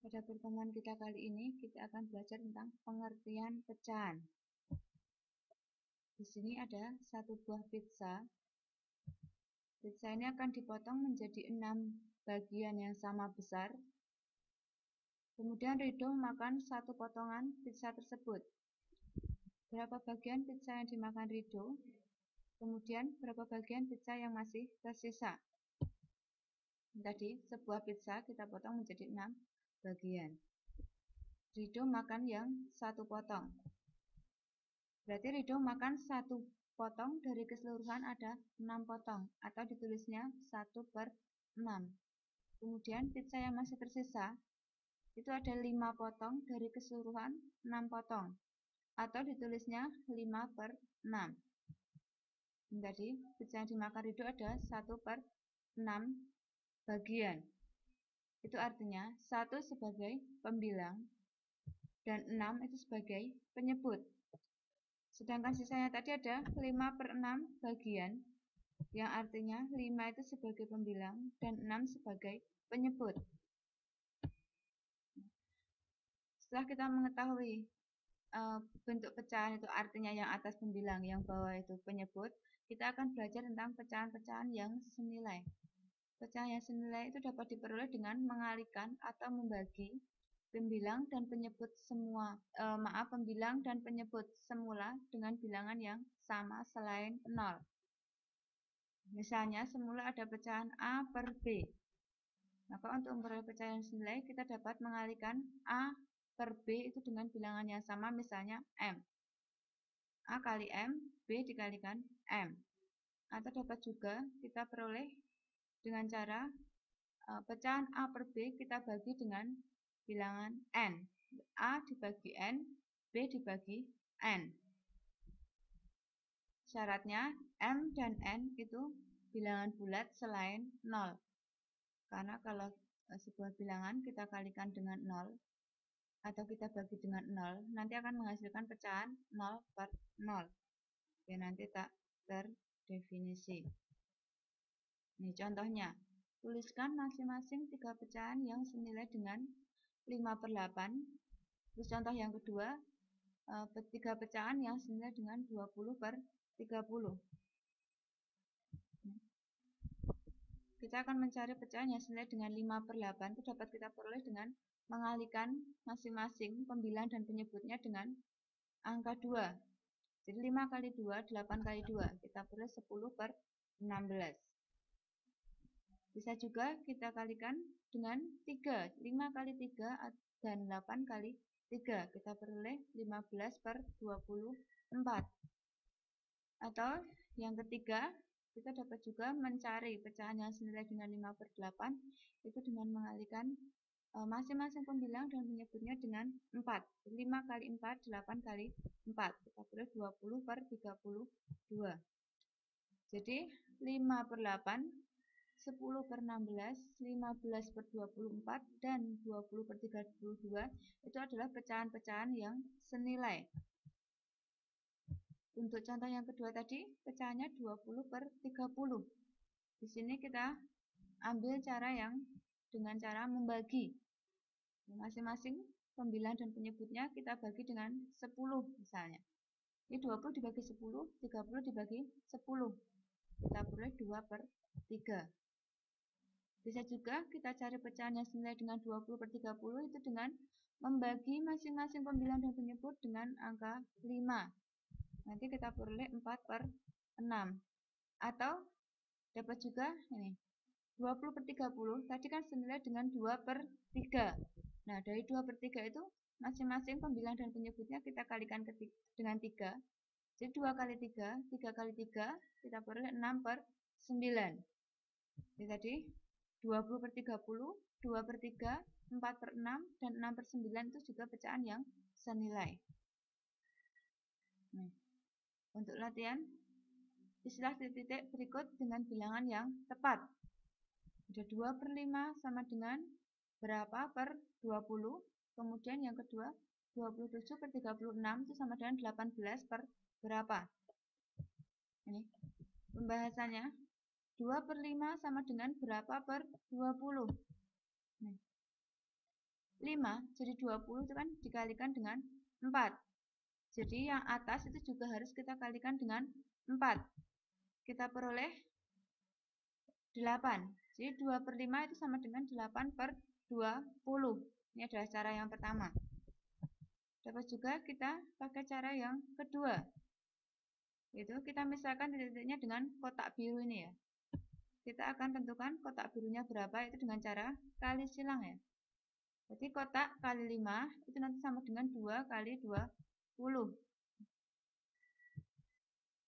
Pada pertemuan kita kali ini, kita akan belajar tentang pengertian pecahan. Di sini ada satu buah pizza. Pizza ini akan dipotong menjadi 6 bagian yang sama besar. Kemudian Rido makan satu potongan pizza tersebut. Berapa bagian pizza yang dimakan Rido? Kemudian berapa bagian pizza yang masih tersisa? Tadi sebuah pizza kita potong menjadi 6 bagian. Rido makan yang satu potong. Berarti Rido makan satu potong dari keseluruhan ada 6 potong, atau ditulisnya 1/6. Kemudian pizza yang masih tersisa itu ada 5 potong dari keseluruhan 6 potong, atau ditulisnya 5/6. Jadi pizza yang dimakan Rido ada 1/6 bagian. Itu artinya 1 sebagai pembilang dan 6 itu sebagai penyebut. Sedangkan sisanya tadi ada 5/6 bagian, yang artinya 5 itu sebagai pembilang dan 6 sebagai penyebut. Setelah kita mengetahui bentuk pecahan itu artinya yang atas pembilang, yang bawah itu penyebut, kita akan belajar tentang pecahan-pecahan yang senilai. Pecahan yang senilai itu dapat diperoleh dengan mengalihkan atau membagi pembilang dan penyebut pembilang dan penyebut semula dengan bilangan yang sama selain 0. Misalnya semula ada pecahan A per B. Maka untuk memperoleh pecahan senilai kita dapat mengalihkan A per B itu dengan bilangan yang sama, misalnya M. A kali M, B dikalikan M. Atau dapat juga kita peroleh dengan cara pecahan A per B kita bagi dengan bilangan N. A dibagi N, B dibagi N. Syaratnya M dan N itu bilangan bulat selain 0. Karena kalau sebuah bilangan kita kalikan dengan 0 atau kita bagi dengan 0, nanti akan menghasilkan pecahan 0/0. Ya, nanti tak terdefinisi. Ini contohnya. Tuliskan masing-masing 3 pecahan yang senilai dengan 5/8. Terus contoh yang kedua, 3 pecahan yang senilai dengan 20/30. Kita akan mencari pecahan yang senilai dengan 5/8 itu dapat kita peroleh dengan mengalihkan masing-masing pembilang dan penyebutnya dengan angka 2. Jadi 5 kali 2, 8 kali 2. Kita peroleh 10/16. Bisa juga kita kalikan dengan 3. 5 kali 3 dan 8 kali 3. Kita peroleh 15/24. Atau yang ketiga, kita dapat juga mencari pecahan yang senilai dengan 5/8 itu dengan mengalihkan masing-masing pembilang dan penyebutnya dengan 4. 5 kali 4, 8 kali 4. Kita peroleh 20/32. Jadi 5/8, 10/16, 15/24, dan 20/32 itu adalah pecahan-pecahan yang senilai. Untuk contoh yang kedua tadi, pecahannya 20/30. Di sini kita ambil cara yang dengan cara membagi. Masing-masing pembilang dan penyebutnya kita bagi dengan 10 misalnya. Ini 20 dibagi 10, 30 dibagi 10. Kita peroleh 2/3. Bisa juga kita cari pecahan yang senilai dengan 20/30 itu dengan membagi masing-masing pembilang dan penyebut dengan angka 5. Nanti kita peroleh 4/6. Atau dapat juga ini 20/30 tadi kan senilai dengan 2/3. Nah, dari 2/3 itu masing-masing pembilang dan penyebutnya kita kalikan dengan 3. Jadi 2 kali 3, 3 kali 3 kita peroleh 6/9. Jadi tadi 20/30, 2/3, 4/6, dan 6/9 itu juga pecahan yang senilai. Untuk latihan, istilah titik-titik berikut dengan bilangan yang tepat. Ada 2/5 sama dengan berapa per 20. Kemudian yang kedua, 27/36 itu sama dengan 18 per berapa. Ini pembahasannya. 2/5 sama dengan berapa per 20. jadi 20 itu kan dikalikan dengan 4. Jadi yang atas itu juga harus kita kalikan dengan 4. Kita peroleh 8. Jadi 2/5 itu sama dengan 8/20. Ini adalah cara yang pertama. Dapat juga kita pakai cara yang kedua. Yaitu kita misalkan titik-titiknya dengan kotak biru ini ya. Kita akan tentukan kotak birunya berapa itu dengan cara kali silang ya. Jadi kotak kali 5 itu nanti sama dengan 2 kali 20.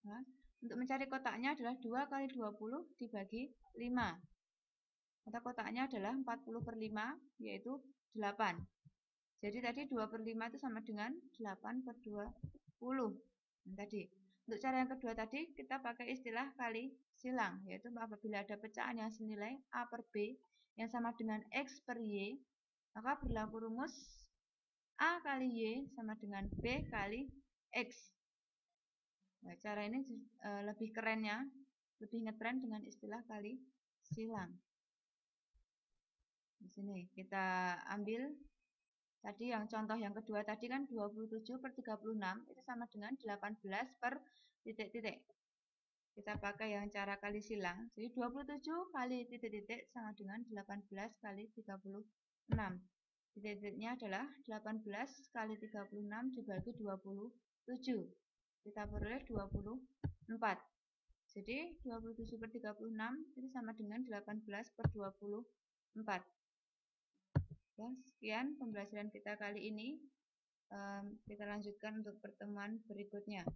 Nah, untuk mencari kotaknya adalah 2 kali 20 dibagi 5. Maka kotaknya adalah 40/5 yaitu 8. Jadi tadi 2/5 itu sama dengan 8/20. Nah, tadi. Untuk cara yang kedua tadi kita pakai istilah kali silang, yaitu apabila ada pecahan yang senilai A per B yang sama dengan X per Y, maka berlaku rumus A kali Y sama dengan B kali X. Nah, cara ini lebih kerennya, lebih ngetren dengan istilah kali silang. Di sini kita ambil tadi yang contoh yang kedua tadi kan 27/36 itu sama dengan 18 per titik-titik. Kita pakai yang cara kali silang. Jadi 27 kali titik-titik sama dengan 18 kali 36. Titik-titiknya adalah 18 kali 36 dibagi 27. Kita peroleh 24. Jadi 27/36 itu sama dengan 18/24. Ya, sekian pembelajaran kita kali ini. Kita lanjutkan untuk pertemuan berikutnya.